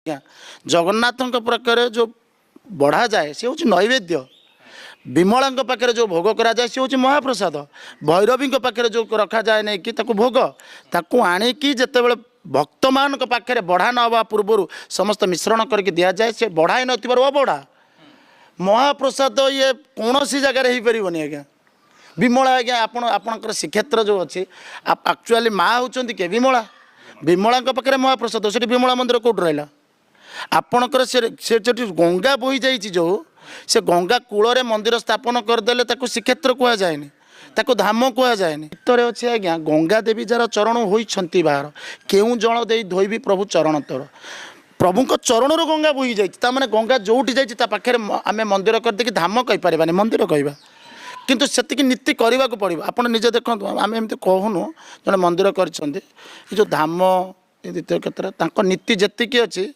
आज्ञा जगन्नाथ पाखे जो बढ़ा जाए सी हूँ नैवेद्य विमला पाखे जो भोग करा जाए सी हूँ महाप्रसाद भैरवी पाखे जो रखा जाए नहीं कि भोग ताकू आणिकी जिते भक्त मान पाखे बढ़ा नवा पूर्वर समस्त मिश्रण करके दि जाए सी बढ़ाई नबढ़ा महाप्रसाद ये कौन सी जगार हो पारनि आज्ञा विमला आज्ञा आपणकर श्रीक्षेत्र जो अच्छी एक्चुअली माँ होती किए विमला विमला पाखे महाप्रसाद से विमला मंदिर कौट रहा आपणकर से गंगा बोही जाइए जो से गंगा कूल मंदिर स्थापन करदे श्रीक्षेत्र कह जाए ताको धाम कह जाए भितर अच्छे आज्ञा गंगा देवी जार चरण होती बाहर केउ जल दे धोबी प्रभु चरण तोर प्रभु चरण रू गंगा बोही जाए गंगा जोटी जाए पाखे आम मंदिर करदे धाम कहीपर मंदिर कहवा किंतु से नीति करने को पड़ो आप निजे देखो आम एमती कहूनु जो मंदिर कर जो धाम द्वितीय क्षेत्र नीति जी अच्छी